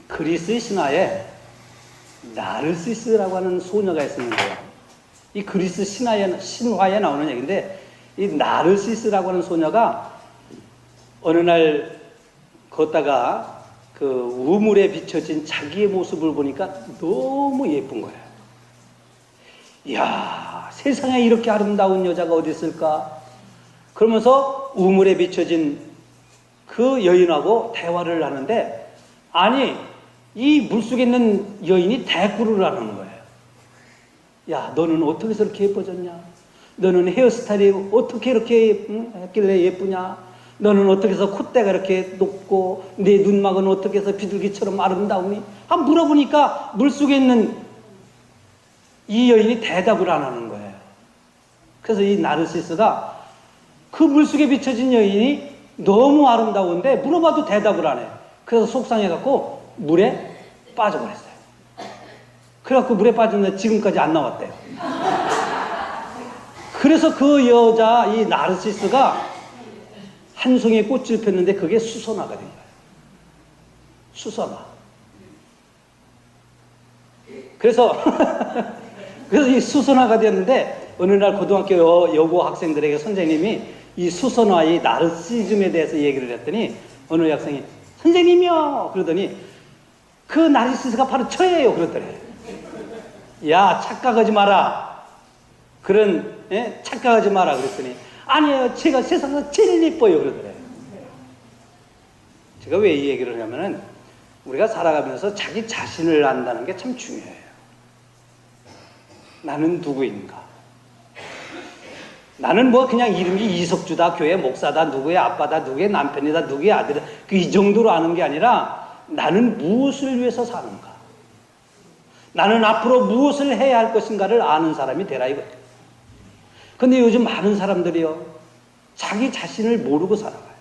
그리스 신화에 나르시스라고 하는 소녀가 있었는데요. 이 그리스 신화에 나오는 얘기인데, 이 나르시스라고 하는 소녀가 어느 날 걷다가 그 우물에 비춰진 자기의 모습을 보니까 너무 예쁜 거예요. 이야, 세상에 이렇게 아름다운 여자가 어디 있을까? 그러면서 우물에 비춰진 그 여인하고 대화를 하는데, 아니, 이 물속에 있는 여인이 대꾸를 하는 거예요. 야, 너는 어떻게 해서 이렇게 예뻐졌냐? 너는 헤어스타일이 어떻게 이렇게 했길래 예쁘냐? 너는 어떻게 해서 콧대가 이렇게 높고 네 눈막은 어떻게 해서 비둘기처럼 아름다우니? 한번 물어보니까 물속에 있는 이 여인이 대답을 안 하는 거예요. 그래서 이 나르시스가 그 물속에 비춰진 여인이 너무 아름다운데 물어봐도 대답을 안 해요. 그래서 속상해갖고 물에 빠져버렸어요. 그래갖고 물에 빠졌는데 지금까지 안 나왔대요. 그래서 그 여자, 이 나르시스가 한 송이의 꽃을 폈는데 그게 수선화가 된 거예요. 수선화. 그래서 이 수선화가 되었는데, 어느 날 고등학교 여고 학생들에게 선생님이 이 수선화의 나르시즘에 대해서 얘기를 했더니, 어느 학생이 선생님이요! 그러더니 그 나르시스가 바로 저예요! 그러더래요. 야, 착각하지 마라. 착각하지 마라. 그랬더니, 아니에요. 제가 세상에서 제일 예뻐요. 그러더래요. 제가 왜 이 얘기를 하냐면은, 우리가 살아가면서 자기 자신을 안다는 게 참 중요해요. 나는 누구인가? 나는 뭐 그냥 이름이 이석주다, 교회 목사다, 누구의 아빠다, 누구의 남편이다, 누구의 아들이다, 이 정도로 아는 게 아니라, 나는 무엇을 위해서 사는가? 나는 앞으로 무엇을 해야 할 것인가를 아는 사람이 되라 이거예요. 근데 요즘 많은 사람들이요, 자기 자신을 모르고 살아가요.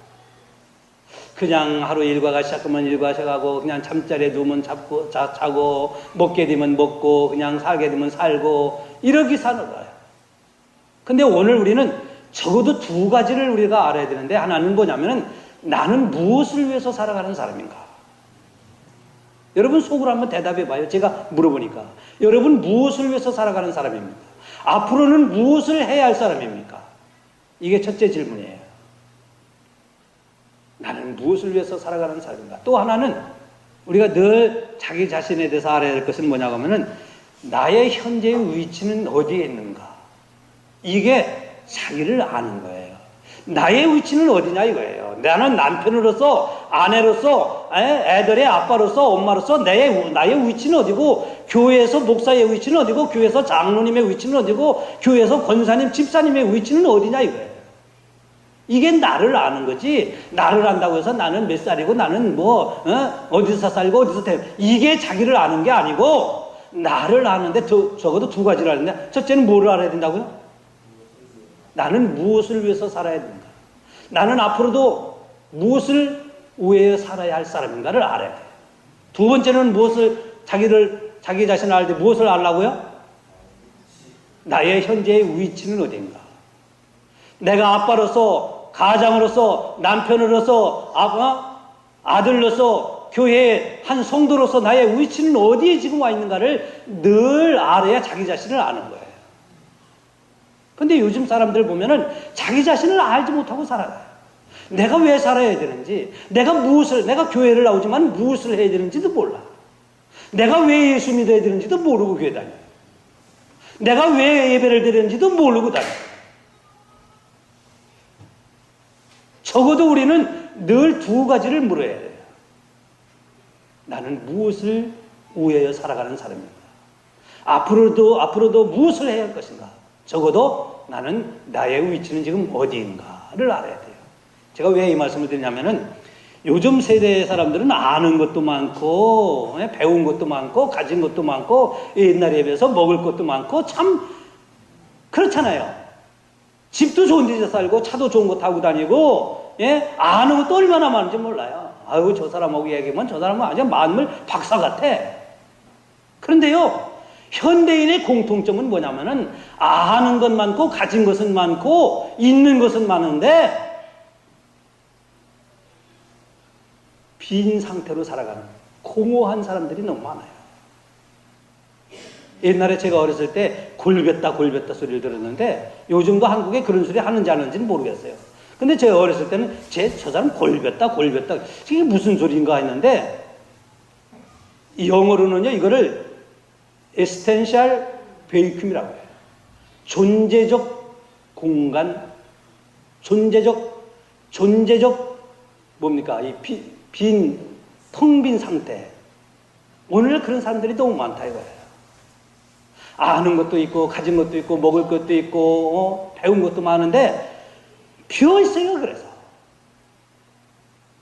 그냥 하루 일과가 시작하면 일과 시작하고, 그냥 잠자리에 누우면 자고, 먹게 되면 먹고, 그냥 살게 되면 살고, 이렇게 사는 거예요. 근데 오늘 우리는 적어도 두 가지를 우리가 알아야 되는데, 하나는 뭐냐면은, 나는 무엇을 위해서 살아가는 사람인가? 여러분 속으로 한번 대답해 봐요. 제가 물어보니까. 여러분 무엇을 위해서 살아가는 사람입니까? 앞으로는 무엇을 해야 할 사람입니까? 이게 첫째 질문이에요. 나는 무엇을 위해서 살아가는 사람인가? 또 하나는 우리가 늘 자기 자신에 대해서 알아야 할 것은 뭐냐고 하면은, 나의 현재의 위치는 어디에 있는가? 이게 자기를 아는 거예요. 나의 위치는 어디냐 이거예요. 나는 남편으로서, 아내로서, 애들의 아빠로서, 엄마로서 나의 위치는 어디고, 교회에서 목사의 위치는 어디고, 교회에서 장로님의 위치는 어디고, 교회에서 권사님, 집사님의 위치는 어디냐 이거예요. 이게 나를 아는 거지. 나를 안다고 해서 나는 몇 살이고, 나는 어디서 살고, 어디서 이게 자기를 아는 게 아니고, 나를 아는데 적어도 두 가지를 아는데, 첫째는 뭐를 알아야 된다고요? 나는 무엇을 위해서 살아야 되는가? 나는 앞으로도 무엇을 위해 살아야 할 사람인가를 알아야 돼요. 두 번째는 자기 자신을 알 때 무엇을 알라고요? 나의 현재의 위치는 어딘가? 내가 아빠로서, 가장으로서, 남편으로서, 아들로서, 교회의 한 성도로서 나의 위치는 어디에 지금 와 있는가를 늘 알아야 자기 자신을 아는 거예요. 근데 요즘 사람들 보면은 자기 자신을 알지 못하고 살아가요. 내가 왜 살아야 되는지, 내가 교회를 나오지만 무엇을 해야 되는지도 몰라. 내가 왜 예수 믿어야 되는지도 모르고 교회 다녀요. 내가 왜 예배를 드리는지도 모르고 다녀요. 적어도 우리는 늘 두 가지를 물어야 돼요. 나는 무엇을 위하여 살아가는 사람인가? 앞으로도 무엇을 해야 할 것인가? 적어도 나는 나의 위치는 지금 어디인가를 알아야 돼요. 제가 왜 이 말씀을 드리냐면은, 요즘 세대의 사람들은 아는 것도 많고, 배운 것도 많고, 가진 것도 많고, 옛날에 비해서 먹을 것도 많고, 참 그렇잖아요. 집도 좋은 데서 살고, 차도 좋은 거 타고 다니고, 아는 것도 얼마나 많은지 몰라요. 아유, 저 사람하고 얘기하면 저 사람은 아주 만물 박사 같아. 그런데요, 현대인의 공통점은 뭐냐면은, 아는 것 많고, 가진 것은 많고, 있는 것은 많은데, 빈 상태로 살아가는, 공허한 사람들이 너무 많아요. 옛날에 제가 어렸을 때 골뱉다 소리를 들었는데 요즘도 한국에 그런 소리 하는지 안 하는지는 모르겠어요. 근데 제가 어렸을 때는 저 사람 골뱉다 이게 무슨 소리인가 했는데 영어로는요 이거를 existential vacuum이라고 해요. 존재적 공간, 존재적 뭡니까? 이 텅 빈 상태. 오늘 그런 사람들이 너무 많다 이거예요. 아는 것도 있고 가진 것도 있고 먹을 것도 있고 배운 것도 많은데 비어 있어요. 그래서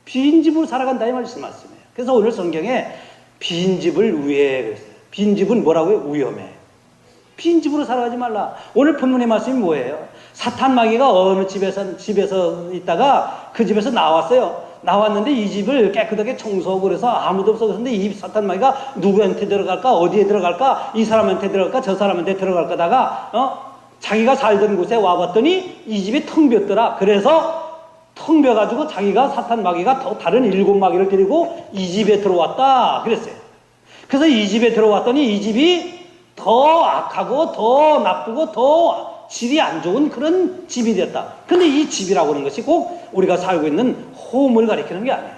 빈 집으로 살아간다 이 말씀이에요. 그래서 오늘 성경에 빈 집을 위해 그랬어요. 빈 집은 뭐라고요? 위험해. 빈 집으로 살아가지 말라. 오늘 본문의 말씀이 뭐예요? 사탄 마귀가 어느 집에서 있다가 그 집에서 나왔어요. 나왔는데 이 집을 깨끗하게 청소하고 그래서 아무도 없어. 그런데 이 사탄 마귀가 누구한테 들어갈까? 어디에 들어갈까? 이 사람한테 들어갈까? 저 사람한테 들어갈까다가 자기가 살던 곳에 와봤더니 이 집이 텅 비었더라. 그래서 텅 비어가지고 자기가 사탄 마귀가 더 다른 7 마귀를 데리고 이 집에 들어왔다. 그랬어요. 그래서 이 집에 들어왔더니 이 집이 더 악하고 더 나쁘고 더 질이 안 좋은 그런 집이 되었다. 근데 이 집이라고 하는 것이 꼭 우리가 살고 있는 홈을 가리키는 게 아니에요.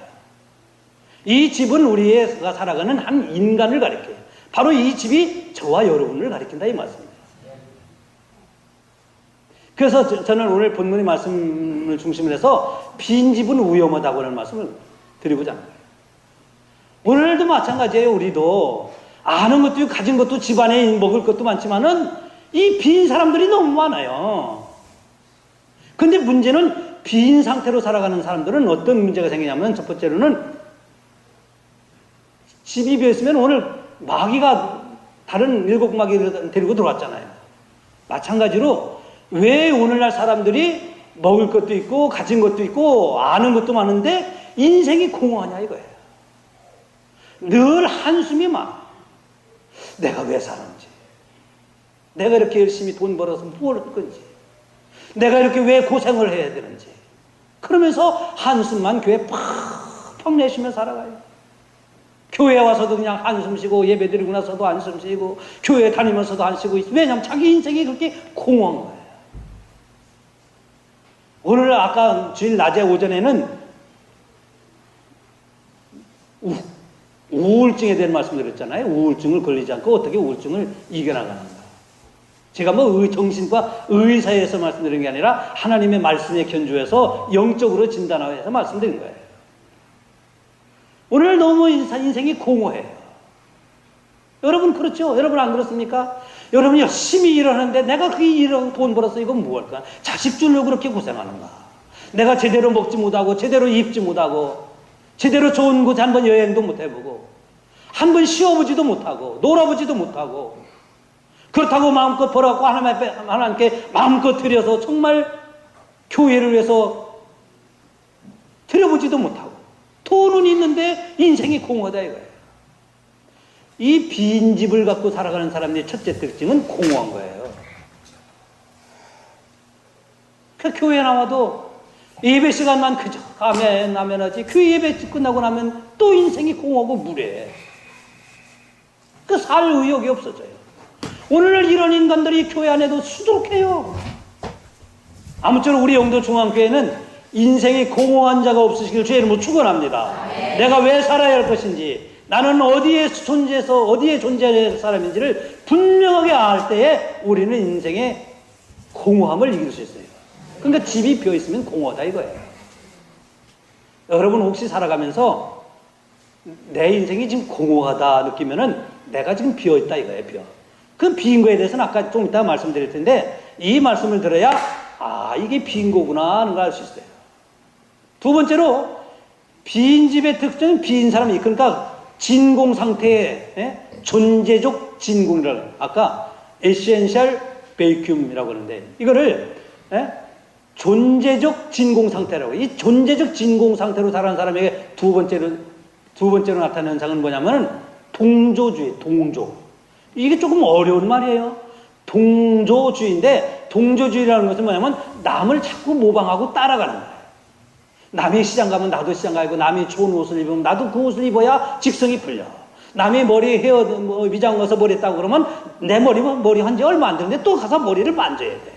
이 집은 우리가 살아가는 한 인간을 가리켜요. 바로 이 집이 저와 여러분을 가리킨다 이 말씀입니다. 그래서 저는 오늘 본문의 말씀을 중심으로 해서 빈집은 위험하다고 하는 말씀을 드리고자 합니다. 오늘도 마찬가지예요. 우리도 아는 것도 있고 가진 것도 집안에 먹을 것도 많지만은 이 빈 사람들이 너무 많아요. 근데 문제는 빈 상태로 살아가는 사람들은 어떤 문제가 생기냐면 첫 번째로는 집이 비었으면 오늘 마귀가 다른 7 마귀를 데리고 들어왔잖아요. 마찬가지로 왜 오늘날 사람들이 먹을 것도 있고 가진 것도 있고 아는 것도 많은데 인생이 공허하냐 이거예요. 늘 한숨이 많아. 내가 왜 사는지, 내가 이렇게 열심히 돈 벌어서 뭘 할 건지, 내가 이렇게 왜 고생을 해야 되는지, 그러면서 한숨만 교회 팍팍 내쉬며 살아가요. 교회 와서도 그냥 한숨 쉬고 예배 드리고 나서도 한숨 쉬고 교회 다니면서도 안 쉬고 있어요. 왜냐하면 자기 인생이 그렇게 공허한 거예요. 오늘 아까 주일 낮에 오전에는 우울증에 대한 말씀드렸잖아요. 우울증을 걸리지 않고 어떻게 우울증을 이겨나가는가. 제가 뭐 정신과 의사에서 말씀드린 게 아니라 하나님의 말씀에 견주해서 영적으로 진단해서 말씀드린 거예요. 오늘 너무 인생이 공허해요. 여러분 그렇죠? 여러분 안 그렇습니까? 여러분 열심히 일하는데 내가 그 일을 돈 벌어서 이건 무엇일까? 자식 주려고 그렇게 고생하는가? 내가 제대로 먹지 못하고 제대로 입지 못하고 제대로 좋은 곳에 한번 여행도 못 해보고 한번 쉬어보지도 못하고 놀아보지도 못하고 그렇다고 마음껏 벌어갖고 하나님께 마음껏 드려서 정말 교회를 위해서 드려보지도 못하고 돈은 있는데 인생이 공허하다 이거예요. 이 빈집을 갖고 살아가는 사람들의 첫째 특징은 공허한 거예요. 그 교회 나와도 예배 시간만 그저 가면 하지 그 예배 끝나고 나면 또 인생이 공허하고 무례해. 그 살 의욕이 없어져요. 오늘날 이런 인간들이 교회 안에도 수두룩해요. 아무쪼록 우리 영도 중앙교회는 인생이 공허한 자가 없으시길 주의 이름으로 축원합니다. 내가 왜 살아야 할 것인지, 나는 어디에 존재할 사람인지를 분명하게 알 때에 우리는 인생의 공허함을 이길 수 있어요. 그러니까 집이 비어있으면 공허하다 이거예요. 여러분 혹시 살아가면서 내 인생이 지금 공허하다 느끼면은 내가 지금 비어있다 이거예요. 그 빈 거에 대해서는 아까 좀 이따 말씀드릴 텐데 이 말씀을 들어야 이게 빈 거구나 하는 걸 알 수 있어요. 두 번째로 빈 집의 특징은 빈 사람이, 그러니까 진공 상태의 존재적 진공이라고 아까 에센셜 베이큐움이라고 하는데 이거를 존재적 진공 상태라고. 이 존재적 진공 상태로 살아가는 사람에게 두 번째로 나타나는 현상은 뭐냐면은 동조주의, 동조. 이게 조금 어려운 말이에요. 동조주의인데 동조주의라는 것은 뭐냐면 남을 자꾸 모방하고 따라가는 거예요. 남이 시장 가면 나도 시장 가고, 남이 좋은 옷을 입으면 나도 그 옷을 입어야 직성이 풀려. 남이 머리 헤어 미장 가서 머리 했다고 그러면 내 머리 한 지 얼마 안 됐는데 또 가서 머리를 만져야 돼.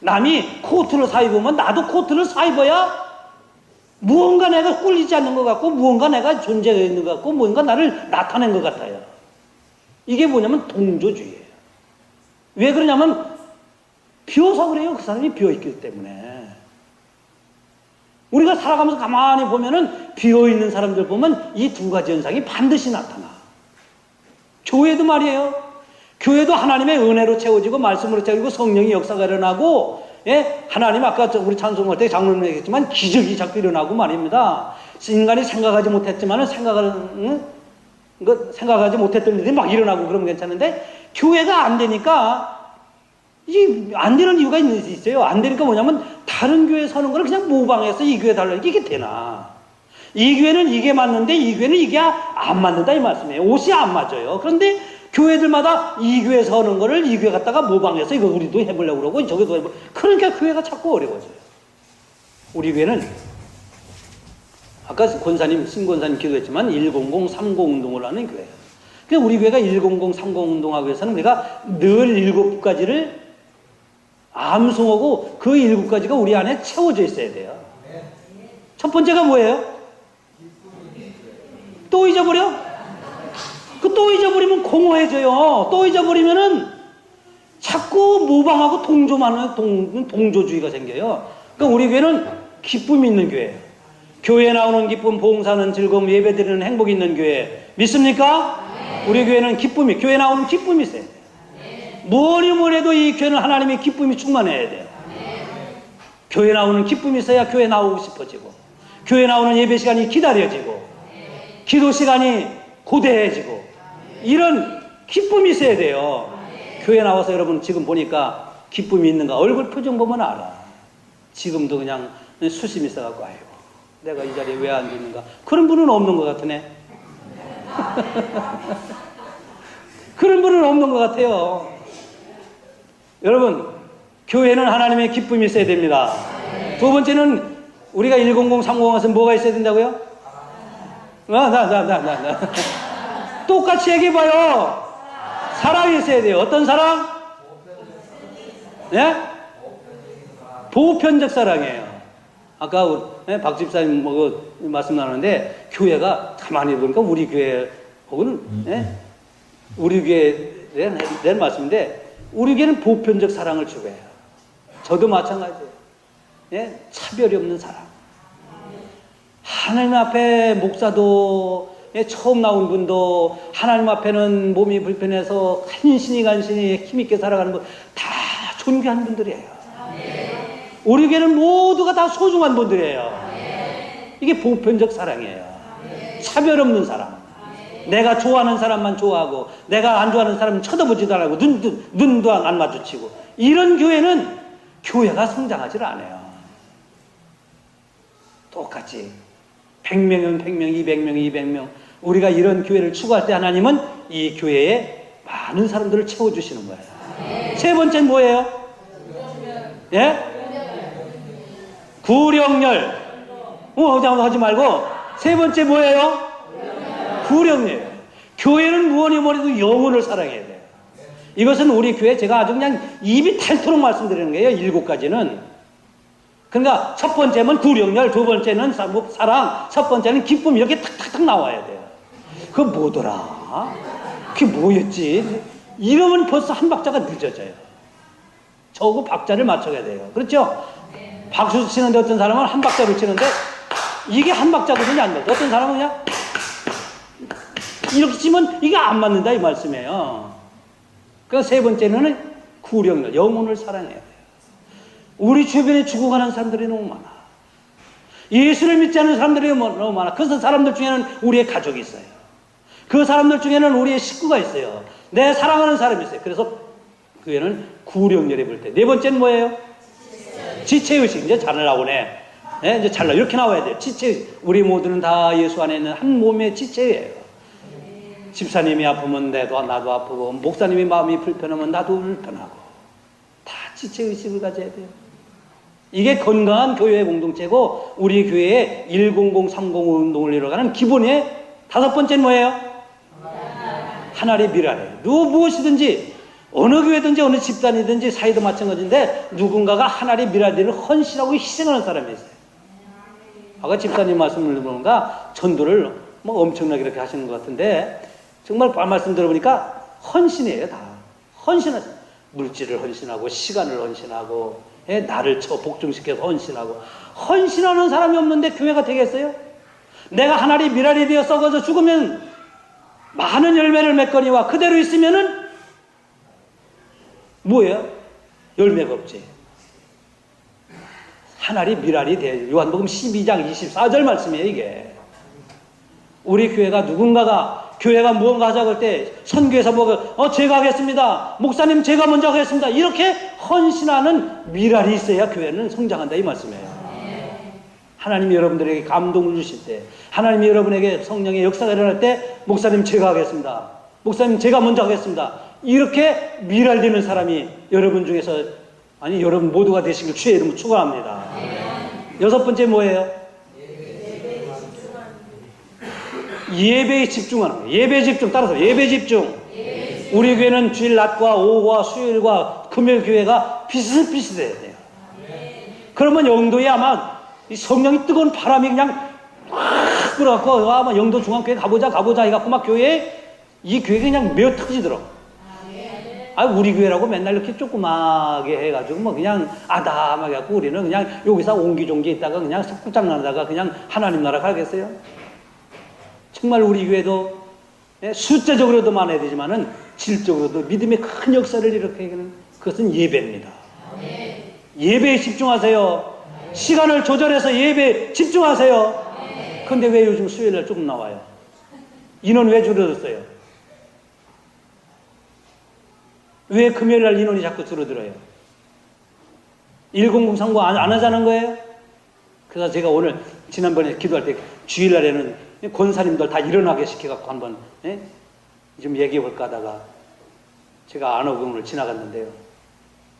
남이 코트를 사 입으면 나도 코트를 사 입어야 무언가 내가 꿀리지 않는 것 같고, 무언가 내가 존재가 있는 것 같고, 무언가 나를 나타낸 것 같아요. 이게 뭐냐면 동조주의예요. 왜 그러냐면 비어서 그래요. 그 사람이 비어있기 때문에. 우리가 살아가면서 가만히 보면은 비어있는 사람들 보면 이 두 가지 현상이 반드시 나타나. 교회도 말이에요. 교회도 하나님의 은혜로 채워지고 말씀으로 채워지고 성령이 역사가 일어나고, 예? 하나님 아까 우리 찬송할 때 장로님 얘기했지만 기적이 자꾸 일어나고 말입니다. 인간이 생각하지 못했지만은 생각하지 못했던 일이 막 일어나고 그러면 괜찮은데, 교회가 안 되니까 안 되는 이유가 있어요. 안 되니까 뭐냐면 다른 교회 서는 걸 그냥 모방해서 이 교회 달라니까 이게 되나. 이 교회는 이게 맞는데 이 교회는 이게 안 맞는다 이 말씀이에요. 옷이 안 맞아요. 그런데 교회들마다 이 교회 서는 거를 이 교회 갖다가 모방해서 이거 우리도 해보려고 그러고 저기도 해보려고. 그러니까 교회가 자꾸 어려워져요. 우리 교회는 아까 신권사님 기도했지만 100, 30 운동을 하는 교회예요. 그러니까 우리 교회가 100, 30 운동하기 위해서는 우리가 늘 7가지를 암송하고 그 7가지가 우리 안에 채워져 있어야 돼요. 첫 번째가 뭐예요? 또 잊어버려? 또 잊어버리면 공허해져요. 또 잊어버리면은 자꾸 모방하고 동조하는 동조주의가 생겨요. 그러니까 우리 교회는 기쁨이 있는 교회예요. 교회에 나오는 기쁨, 봉사는 즐거움, 예배드리는 행복이 있는 교회. 믿습니까? 네. 우리 교회는 교회 나오는 기쁨이 있어야 돼요. 네. 뭐니 해도 이 교회는 하나님의 기쁨이 충만해야 돼요. 네. 교회 나오는 기쁨이 있어야 교회 나오고 싶어지고, 교회 나오는 예배 시간이 기다려지고, 네. 기도 시간이 고대해지고, 이런 기쁨이 있어야 돼요. 교회 나와서 여러분 지금 보니까 기쁨이 있는가? 얼굴 표정 보면 알아. 지금도 그냥 수심이 있어갖고, 아이고, 내가 이 자리에 왜 앉았는가? 그런 분은 없는 것 같으네. 그런 분은 없는 것 같아요. 여러분, 교회는 하나님의 기쁨이 있어야 됩니다. 두 번째는 우리가 100, 30 와서 뭐가 있어야 된다고요? 똑같이 얘기해봐요. 사랑이 있어야 돼요. 어떤 사랑? 예? 보편적 사랑이에요. 아까 박 집사님 말씀 나누는데, 교회가 가만히 보니까 우리 교회 혹은 우리 교회에 낸 말씀인데, 우리 교회는 보편적 사랑을 추구해요. 저도 마찬가지예요. 예? 차별이 없는 사랑. 하나님 앞에 목사도, 처음 나온 분도 하나님 앞에는 몸이 불편해서 간신히 힘있게 살아가는 분 다 존귀한 분들이에요. 우리 교회는 모두가 다 소중한 분들이에요. 이게 보편적 사랑이에요. 차별 없는 사랑. 내가 좋아하는 사람만 좋아하고, 내가 안 좋아하는 사람은 쳐다보지도 않고, 눈도 안 마주치고, 이런 교회는 교회가 성장하지 않아요. 똑같이 100명이면 100명, 200명, 200명. 우리가 이런 교회를 추구할 때 하나님은 이 교회에 많은 사람들을 채워주시는 거예요. 세 번째는 뭐예요? 예? 구령열. 하지 말고, 세 번째 뭐예요? 구령열. 교회는 뭐니도 영혼을 사랑해야 돼요. 이것은 우리 교회 제가 아주 그냥 입이 탈토록 말씀드리는 거예요. 7가지는. 그러니까 첫 번째는 구령열, 두 번째는 사랑, 첫 번째는 기쁨, 이렇게 탁탁탁 나와야 돼요. 그거 뭐더라? 그게 뭐였지? 이러면 벌써 한 박자가 늦어져요. 저거 박자를 맞춰야 돼요. 그렇죠? 박수 치는데 어떤 사람은 한 박자를 치는데 이게 한 박자거든요. 안 돼. 어떤 사람은 그냥 이렇게 치면 이게 안 맞는다 이 말씀이에요. 그러니까 세 번째는 구령열, 영혼을 사랑해야 돼요. 우리 주변에 죽어가는 사람들이 너무 많아. 예수를 믿지 않는 사람들이 너무 많아. 그래서 사람들 중에는 우리의 가족이 있어요. 그 사람들 중에는 우리의 식구가 있어요. 내 사랑하는 사람이 있어요. 그래서 교회는 구령열이 볼 때. 네 번째는 뭐예요? 지체의식. 이제 잘 나오네. 네, 이제 잘 나. 이렇게 나와야 돼요. 지체의식. 우리 모두는 다 예수 안에 있는 한 몸의 지체예요. 집사님이 아프면 나도 아프고, 목사님이 마음이 불편하면 나도 불편하고, 다 지체의식을 가져야 돼요. 이게 건강한 교회 공동체고 우리 교회의 10030 운동을 이뤄가는 기본의 5번째는 뭐예요? 하나님의 미랄이에요. 무엇이든지 어느 교회든지 어느 집단이든지 사회도 마찬가지인데 누군가가 하나님의 미랄되는 헌신하고 희생하는 사람이 있어요. 아까 집사님 말씀을 들어보니까 전도를 뭐 엄청나게 이렇게 하시는 것 같은데 정말 말씀 들어보니까 헌신이에요. 다 헌신하세요. 물질을 헌신하고 시간을 헌신하고 나를 복종시켜서 헌신하고 헌신하는 사람이 없는데 교회가 되겠어요? 내가 하나님의 미랄이 되어 썩어서 죽으면 많은 열매를 맺거니와 그대로 있으면은 뭐예요? 열매가 없지. 하나님의 미랄이 돼. 요한복음 12장 24절 말씀이에요, 이게. 우리 교회가 누군가가 교회가 무언가 하자고 할 때 선교에서 제가 하겠습니다. 목사님 제가 먼저 하겠습니다. 이렇게 헌신하는 미랄이 있어야 교회는 성장한다 이 말씀이에요. 하나님이 여러분들에게 감동을 주실 때 하나님이 여러분에게 성령의 역사가 일어날 때 목사님 제가 하겠습니다. 목사님 제가 먼저 하겠습니다. 이렇게 미랄되는 사람이 여러분 중에서 아니 여러분 모두가 되시길 주의 이름으로 축원합니다. 6번째 뭐예요? 예배에 집중하는 거예요. 예배 집중. 따라서 예배 집중. 우리 교회는 주일 낮과 오후와 수요일과 금요일 교회가 비슷비슷해야 돼요. 그러면 영도에 아마 이 성령이 뜨거운 바람이 그냥 확 불어갖고 아마 영도 중앙교회 가보자 해갖고 막 이 교회가 그냥 메어 터지더라고. 우리 교회라고 맨날 이렇게 조그맣게 해가지고 뭐 그냥 아담하게 갖고 우리는 그냥 여기서 옹기종기 있다가 그냥 석구장 나다가 그냥 하나님 나라 가겠어요? 정말 우리 교회도 숫자적으로도 많아야 되지만은 질적으로도 믿음의 큰 역사를 이렇게 하는 그것은 예배입니다. 예배에 집중하세요. 시간을 조절해서 예배에 집중하세요. 그런데 왜 요즘 수요일날 조금 나와요? 인원 왜 줄어들었어요? 왜 금요일날 인원이 자꾸 줄어들어요? 100 상고 안 하자는 거예요? 그래서 제가 오늘 지난번에 기도할 때 주일날에는 권사님들 다 일어나게 시켜갖고 한번 좀 얘기해볼까 하다가 제가 안 하고 오늘 지나갔는데요.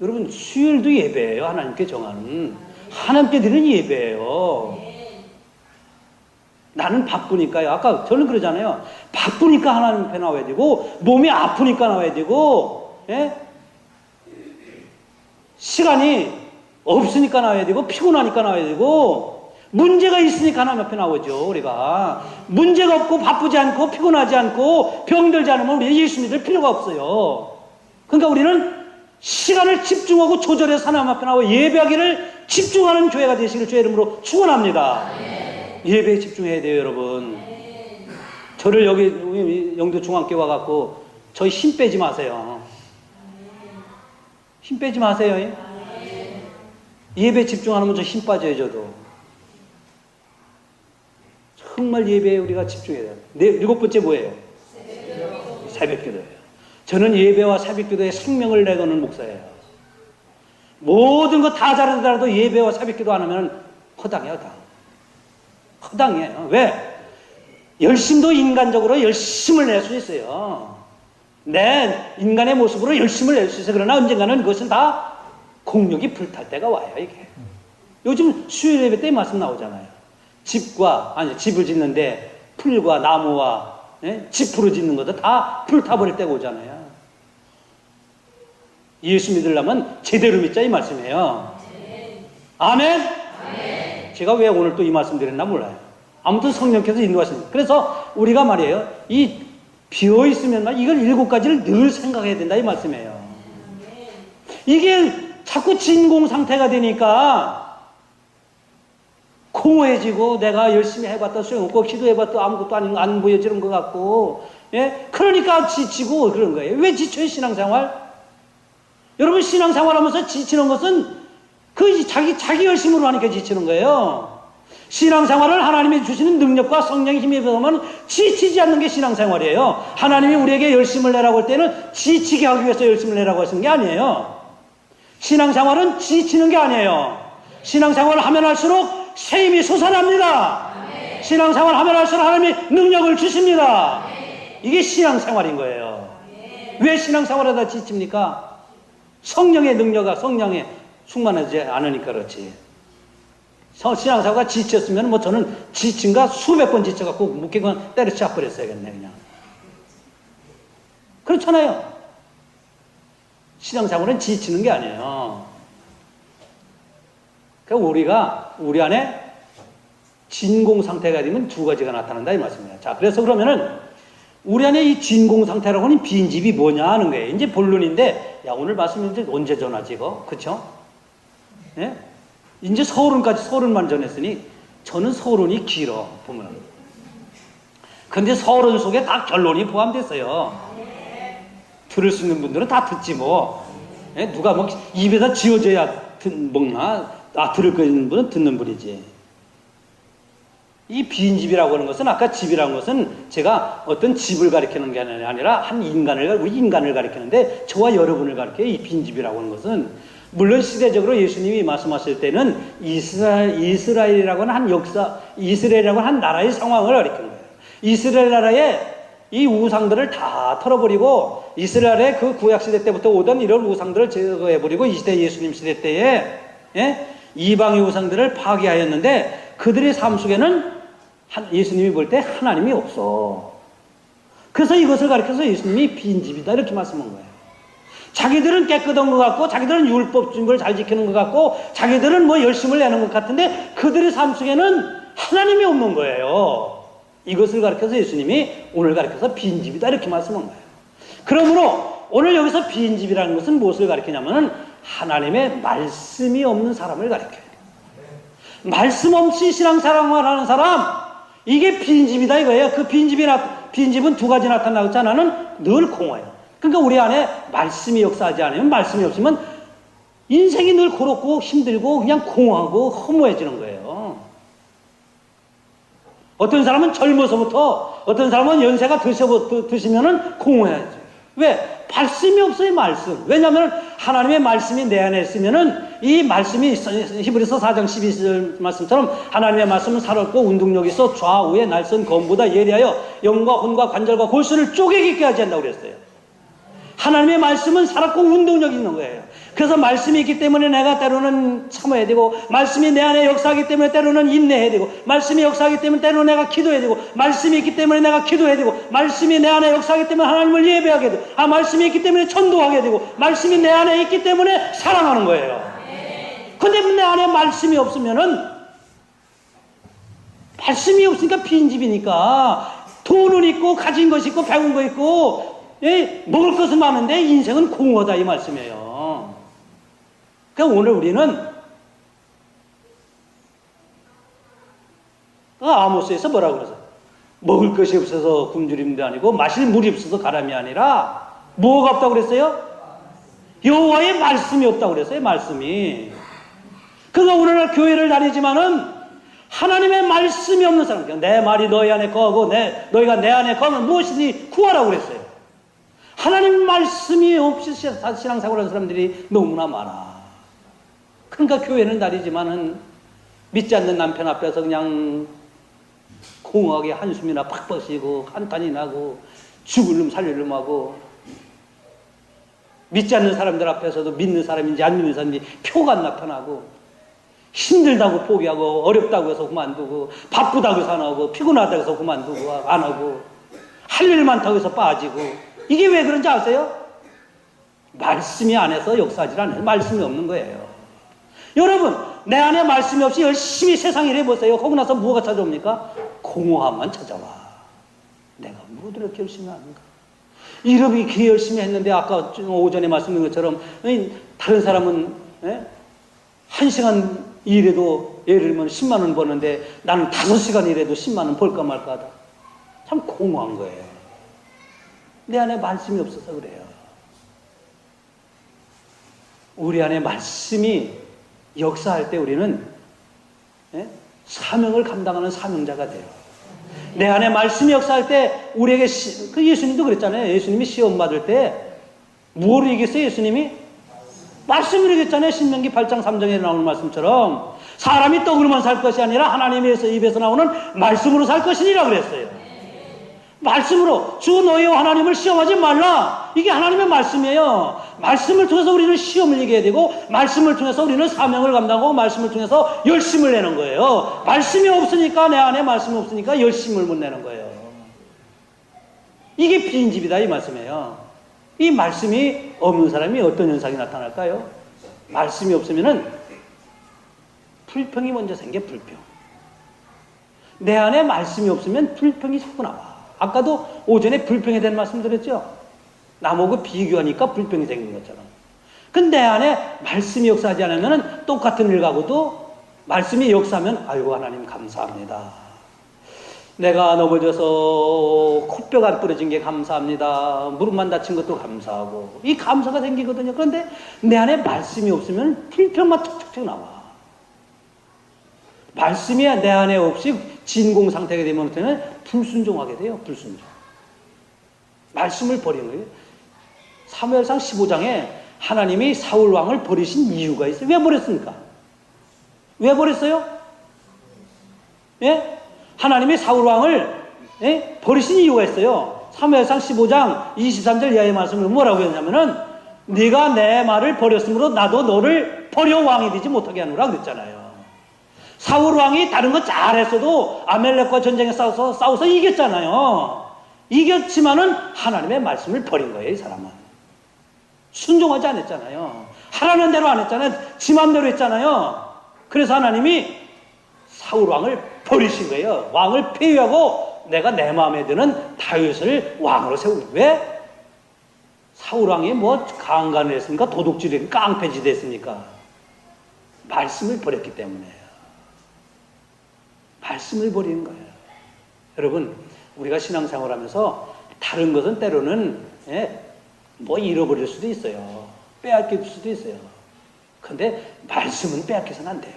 여러분 수요일도 예배예요. 하나님께 정하는 하나님께 드리는 예배예요. 나는 바쁘니까요. 아까 저는 그러잖아요. 바쁘니까 하나님 앞에 나와야 되고 몸이 아프니까 나와야 되고 시간이 없으니까 나와야 되고 피곤하니까 나와야 되고 문제가 있으니까 하나님 앞에 나오죠. 우리가 문제가 없고 바쁘지 않고 피곤하지 않고 병들지 않으면 우리 예수 믿을 필요가 없어요. 그러니까 우리는 시간을 집중하고 조절해서 하나님 앞에 나와 예배하기를 집중하는 교회가 되시길 주의 이름으로 축원합니다. 예배에 집중해야 돼요, 여러분. 저를 여기 영도 중앙교회 와갖고 저희 힘 빼지 마세요. 힘 빼지 마세요. 예배에 집중하면 저 힘 빠져요, 저도. 정말 예배에 우리가 집중해야 돼요. 7번째 뭐예요? 새벽기도예요. 저는 예배와 새벽기도에 생명을 내거는 목사예요. 모든 거 다 잘하더라도 예배와 새벽기도 안 하면 허당해요, 허당이에요. 왜? 열심도 인간적으로 열심을 낼 수 있어요. 내 인간의 모습으로 열심을 낼 수 있어요. 그러나 언젠가는 그것은 다 공력이 불탈 때가 와요, 이게. 요즘 수요일 예배 때 말씀 나오잖아요. 집을 짓는데 풀과 나무와 지푸로 짓는 것도 다 불타버릴 때가 오잖아요. 예수 믿으려면 제대로 믿자 이 말씀이에요. 아멘? 제가 왜 오늘 또 이 말씀 드렸나 몰라요. 아무튼 성령께서 인도하십니다. 그래서 우리가 말이에요. 이 비어있으면 이걸 7가지를 늘 생각해야 된다 이 말씀이에요. 이게 자꾸 진공 상태가 되니까 공허해지고 내가 열심히 해봤다 소용없고 기도해봤다 아무것도 안 보여지는 것 같고 그러니까 지치고 그런 거예요. 왜 지쳐요 신앙생활? 여러분 신앙생활하면서 지치는 것은 그 자기 열심으로 하니까 지치는 거예요. 신앙생활을 하나님이 주시는 능력과 성령의 힘에 의하면 지치지 않는 게 신앙생활이에요. 하나님이 우리에게 열심을 내라고 할 때는 지치게 하기 위해서 열심을 내라고 하시는 게 아니에요. 신앙생활은 지치는 게 아니에요. 신앙생활을 하면 할수록 새 힘이 솟아납니다. 신앙생활을 하면 할수록 하나님이 능력을 주십니다. 이게 신앙생활인 거예요. 왜 신앙생활하다 지칩니까? 성령의 능력과 성령에 충만하지 않으니까 그렇지. 신앙사고가 지쳤으면 뭐 저는 지친가 수백 번 지쳐갖고 묶이고 때려쳐 버렸어야겠네, 그냥. 그렇잖아요. 신앙사고는 지치는 게 아니에요. 그러니까 우리 안에 진공 상태가 되면 두 가지가 나타난다 이 말씀이에요. 자, 그래서 그러면은 우리 안에 이 진공 상태라고 하는 빈집이 뭐냐 하는 거예요. 이제 본론인데, 야, 오늘 말씀 이제 언제 전하지, 이거? 그쵸? 예? 이제 서른만 전했으니, 저는 서른이 길어, 보면. 근데 서른 속에 다 결론이 포함됐어요. 들을 수 있는 분들은 다 듣지, 뭐. 예? 누가 뭐, 입에다 지어져야 먹나? 들을 거 있는 분은 듣는 분이지. 이 빈집이라고 하는 것은, 아까 집이라는 것은 제가 어떤 집을 가리키는 게 아니라 우리 인간을 가리키는데, 저와 여러분을 가리켜요. 이 빈집이라고 하는 것은. 물론 시대적으로 예수님이 말씀하실 때는 이스라엘이라고 하는 한 나라의 상황을 가리키는 거예요. 이스라엘 나라의 이 우상들을 다 털어버리고, 이스라엘의 그 구약시대 때부터 오던 이런 우상들을 제거해버리고, 이 시대 예수님 시대 때에, 예? 이방의 우상들을 파괴하였는데, 그들의 삶 속에는 예수님이 볼 때 하나님이 없어. 그래서 이것을 가리켜서 예수님이 빈집이다 이렇게 말씀한 거예요. 자기들은 깨끗한 것 같고, 자기들은 율법 걸 잘 지키는 것 같고, 자기들은 뭐 열심을 내는 것 같은데, 그들의 삶 속에는 하나님이 없는 거예요. 이것을 가리켜서 예수님이 오늘 가리켜서 빈집이다 이렇게 말씀한 거예요. 그러므로 오늘 여기서 빈집이라는 것은 무엇을 가리키냐면은 하나님의 말씀이 없는 사람을 가리켜요. 말씀 없이 신앙생활을 하는 사람, 이게 빈집이다 이거예요. 그 빈집은 두 가지 나타나고, 하나는 늘 공허해요. 그러니까 우리 안에 말씀이 역사하지 않으면, 말씀이 없으면 인생이 늘 고롭고 힘들고 그냥 공허하고 허무해지는 거예요. 어떤 사람은 젊어서부터, 어떤 사람은 연세가 드시면은 공허해져요. 왜? 말씀이 없어요, 말씀. 왜냐하면 하나님의 말씀이 내 안에 있으면은, 이 말씀이 히브리서 4장 12절 말씀처럼 하나님의 말씀은 살았고 운동력이 있어 좌우의 날선 검보다 예리하여 영과 혼과 관절과 골수를 쪼개기게 하지 않는다고 그랬어요. 하나님의 말씀은 살았고 운동력이 있는 거예요. 그래서 말씀이 있기 때문에 내가 때로는 참아야 되고, 말씀이 내 안에 역사하기 때문에 때로는 인내해야 되고, 말씀이 역사하기 때문에 때로는 내가 기도해야 되고, 말씀이 있기 때문에 내가 기도해야 되고, 말씀이 내 안에 역사하기 때문에 하나님을 예배하게 되고, 말씀이 있기 때문에 전도하게 되고, 말씀이 내 안에 있기 때문에 사랑하는 거예요. 근데 내 안에 말씀이 없으면은, 말씀이 없으니까 빈집이니까, 돈은 있고 가진 것이 있고 배운 거 있고, 먹을 것은 많은데 인생은 공허다 이 말씀이에요. 그러니까 오늘 우리는 아모스에서 뭐라고 그러죠? 먹을 것이 없어서 굶주림도 아니고 마실 물이 없어서 가람이 아니라 뭐가 없다고 그랬어요? 여호와의 말씀이 없다고 그랬어요. 말씀이. 그러니까 오늘날 교회를 다니지만은 하나님의 말씀이 없는 사람, 내 말이 너희 안에 거하고 너희가 내 안에 거하면 무엇이든지 구하라고 그랬어요. 하나님 말씀이 없이 신앙생활을 하는 사람들이 너무나 많아. 그러니까 교회는 다니지만은 믿지 않는 남편 앞에서 그냥 공허하게 한숨이나 팍팍 쉬고 한탄이 나고 죽을 놈 살릴 놈 하고, 믿지 않는 사람들 앞에서도 믿는 사람인지 안 믿는 사람인지 표가 안 나타나고, 힘들다고 포기하고 어렵다고 해서 그만두고, 바쁘다고 해서 안 하고, 피곤하다고 해서 그만두고 안 하고, 할 일 많다고 해서 빠지고. 이게 왜 그런지 아세요? 말씀이 안에서 역사하지 않아요. 말씀이 없는 거예요. 여러분, 내 안에 말씀이 없이 열심히 세상 일 해보세요. 거기 나서 뭐가 찾아옵니까? 공허함만 찾아와. 내가 뭐 이렇게 열심히 하는가? 이렇게 열심히 했는데, 아까 오전에 말씀드린 것처럼 다른 사람은 1시간 일해도 예를 들면 10만 원 버는데 나는 5시간 일해도 10만 원 벌까 말까 하다. 참 공허한 거예요. 내 안에 말씀이 없어서 그래요. 우리 안에 말씀이 역사할 때 우리는 사명을 감당하는 사명자가 돼요. 내 안에 말씀이 역사할 때 우리에게 그 예수님도 그랬잖아요. 예수님이 시험 받을 때 무엇을 이겼어요? 예수님이 말씀을 이겼잖아요. 신명기 8장 3장에 나오는 말씀처럼 사람이 떡으로만 살 것이 아니라 하나님의 입에서 나오는 말씀으로 살 것이니라 그랬어요. 말씀으로 주 너희 하나님을 시험하지 말라. 이게 하나님의 말씀이에요. 말씀을 통해서 우리는 시험을 이겨야 되고, 말씀을 통해서 우리는 사명을 감당하고, 말씀을 통해서 열심을 내는 거예요. 말씀이 없으니까, 내 안에 말씀이 없으니까 열심을 못 내는 거예요. 이게 빈집이다 이 말씀이에요. 이 말씀이 없는 사람이 어떤 현상이 나타날까요? 말씀이 없으면은 불평이 먼저 생겨. 불평. 내 안에 말씀이 없으면 불평이 자꾸 나와. 아까도 오전에 불평에 대한 말씀 드렸죠? 나보고 비교하니까 불평이 생긴 것처럼. 근데 내 안에 말씀이 역사하지 않으면 똑같은 일 가고도 말씀이 역사하면 아이고 하나님 감사합니다. 내가 넘어져서 코뼈가 안 부러진 게 감사합니다. 무릎만 다친 것도 감사하고. 이 감사가 생기거든요. 그런데 내 안에 말씀이 없으면 불평만 툭툭툭 나와. 말씀이 내 안에 없이 진공 상태가 되면 불순종하게 돼요. 불순종. 말씀을 버리는 거예요. 사무엘상 15장에 하나님이 사울 왕을 버리신 이유가 있어요. 왜 버렸습니까? 왜 버렸어요? 예? 하나님이 사울 왕을 버리신 이유가 있어요. 사무엘상 15장 23절 이하의 말씀을 뭐라고 했냐면은 네가 내 말을 버렸으므로 나도 너를 버려 왕이 되지 못하게 하노라 그랬잖아요. 사울 왕이 다른 거 잘했어도 아멜렉과 전쟁에 싸워서 이겼잖아요. 이겼지만은 하나님의 말씀을 버린 거예요. 이 사람은 순종하지 않았잖아요. 하라는 대로 안 했잖아요. 지 맘대로 했잖아요. 그래서 하나님이 사울 왕을 버리신 거예요. 왕을 폐위하고 내가 내 마음에 드는 다윗을 왕으로 세우고. 왜? 사울 왕이 뭐 강간을 했습니까? 도둑질을 했습니까? 깡패짓 했습니까? 말씀을 버렸기 때문에요. 말씀을 버리는 거예요. 여러분, 우리가 신앙생활하면서 다른 것은 때로는 뭐 잃어버릴 수도 있어요. 빼앗길 수도 있어요. 그런데 말씀은 빼앗겨서는 안 돼요.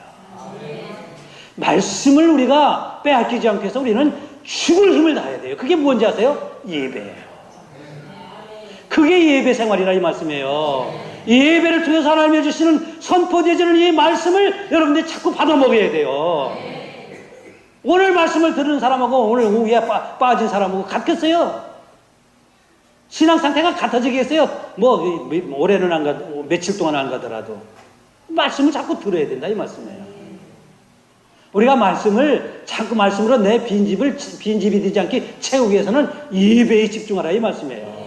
말씀을 우리가 빼앗기지 않기 위해서 우리는 죽을 힘을 다해야 돼요. 그게 뭔지 아세요? 예배예요. 그게 예배 생활이라 이 말씀이에요. 예배를 통해서 하나님이 주시는 선포되지는 이 말씀을 여러분들이 자꾸 받아 먹어야 돼요. 오늘 말씀을 들은 사람하고 오늘 오후에 빠진 사람하고 같겠어요? 신앙 상태가 같아지겠어요? 뭐 올해는 안 가도 며칠 동안 안 가더라도 말씀을 자꾸 들어야 된다 이 말씀이에요. 우리가 말씀을 자꾸 말씀으로 내 빈집이 되지 않게 채우기 위해서는 예배에 집중하라 이 말씀이에요.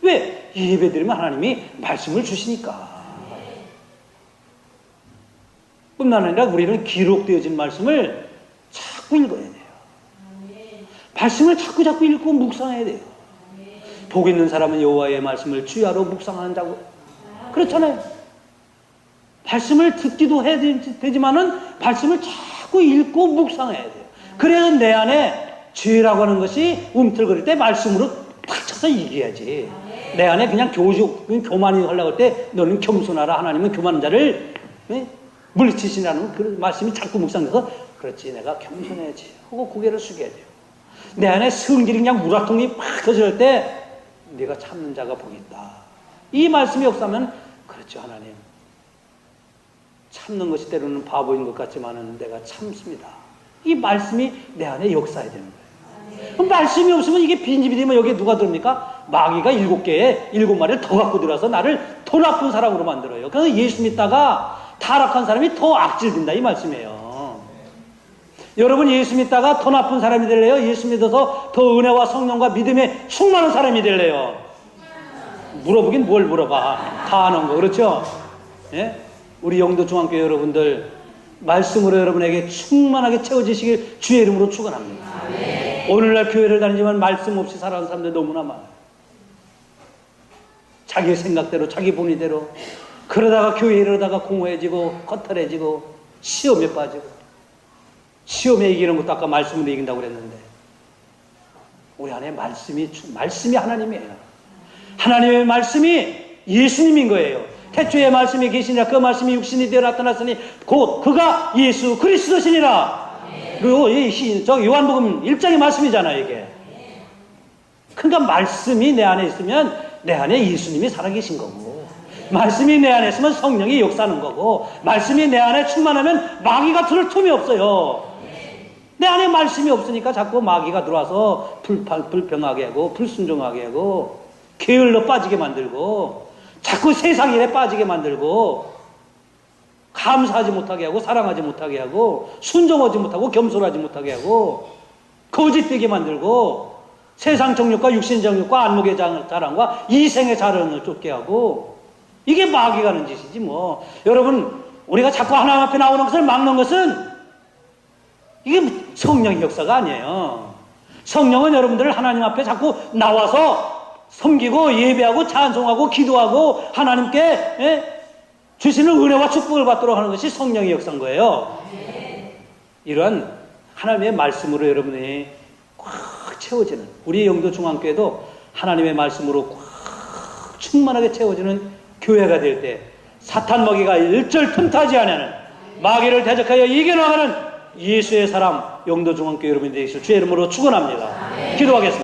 왜? 예배 드리면 하나님이 말씀을 주시니까. 뿐만 아니라 우리는 기록되어진 말씀을 자꾸 읽어야 돼요. 말씀을 자꾸 읽고 묵상해야 돼요. 복 있는 사람은 여호와의 말씀을 주야로 묵상하는 자고. 그렇잖아요. 말씀을 듣기도 해야 되지만은 말씀을 자꾸 읽고 묵상해야 돼요. 그래야 내 안에 죄라고 하는 것이 움틀거릴 때 말씀으로 탁 쳐서 이겨야지. 내 안에 그냥 교만이 하려고 할 때 너는 겸손하라. 하나님은 교만한 자를 물리치시라는 그 말씀이 자꾸 묵상돼서 그렇지 내가 겸손해야지 하고 고개를 숙여야 돼요. 내 안에 성질이 그냥 우라통이 막 터질 때 네가 참는 자가 복이 있다. 이 말씀이 없으면 그렇죠 하나님. 참는 것이 때로는 바보인 것 같지만은 내가 참습니다. 이 말씀이 내 안에 역사해야 되는 거예요. 그럼 말씀이 없으면 이게 빈집이 되면 여기에 누가 들어옵니까? 마귀가 7마리를 더 갖고 들어와서 나를 더 나쁜 사람으로 만들어요. 그래서 예수 믿다가 타락한 사람이 더 악질된다 이 말씀이에요. 여러분 예수 믿다가 더 나쁜 사람이 될래요? 예수 믿어서 더 은혜와 성령과 믿음에 충만한 사람이 될래요? 물어보긴 뭘 물어봐. 다 아는 거 그렇죠? 예? 우리 영도 중앙교회 여러분들 말씀으로 여러분에게 충만하게 채워지시길 주의 이름으로 축원합니다. 오늘날 교회를 다니지만 말씀 없이 살아가는 사람들 너무나 많아요. 자기 생각대로 자기 본의대로 그러다가 교회 이러다가 공허해지고 허탈해지고 시험에 빠지고 시험에 이기는 것도 아까 말씀으로 이긴다고 그랬는데 우리 안에 말씀이 하나님이에요. 하나님의 말씀이 예수님인 거예요. 태초에 말씀이 계시니라 그 말씀이 육신이 되어 나타났으니 곧 그가 예수 그리스도시니라. 그리고 저 요한복음 1장의 말씀이잖아요 이게. 그러니까 말씀이 내 안에 있으면 내 안에 예수님이 살아계신 거고 말씀이 내 안에 있으면 성령이 역사하는 거고 말씀이 내 안에 충만하면 마귀가 들을 틈이 없어요. 내 안에 말씀이 없으니까 자꾸 마귀가 들어와서 불평하게 하고 불순종하게 하고 게을러 빠지게 만들고 자꾸 세상 일에 빠지게 만들고 감사하지 못하게 하고 사랑하지 못하게 하고 순종하지 못하고 겸손하지 못하게 하고 거짓되게 만들고 세상 정욕과 육신 정욕과 안목의 자랑과 이생의 자랑을 쫓게 하고 이게 마귀가 하는 짓이지 뭐. 여러분 우리가 자꾸 하나님 앞에 나오는 것을 막는 것은 이게 성령의 역사가 아니에요. 성령은 여러분들을 하나님 앞에 자꾸 나와서 섬기고 예배하고 찬송하고 기도하고 하나님께 주시는 은혜와 축복을 받도록 하는 것이 성령의 역사인 거예요. 이러한 하나님의 말씀으로 여러분이 꽉 채워지는, 우리 영도 중앙교회도 하나님의 말씀으로 꽉 충만하게 채워지는 교회가 될 때 사탄 먹이가 일절 틈타지 않는 마귀를 대적하여 이겨나가는 예수의 사람 영도 중앙교회 여러분이 되시길 주의 이름으로 축원합니다. 기도하겠습니다.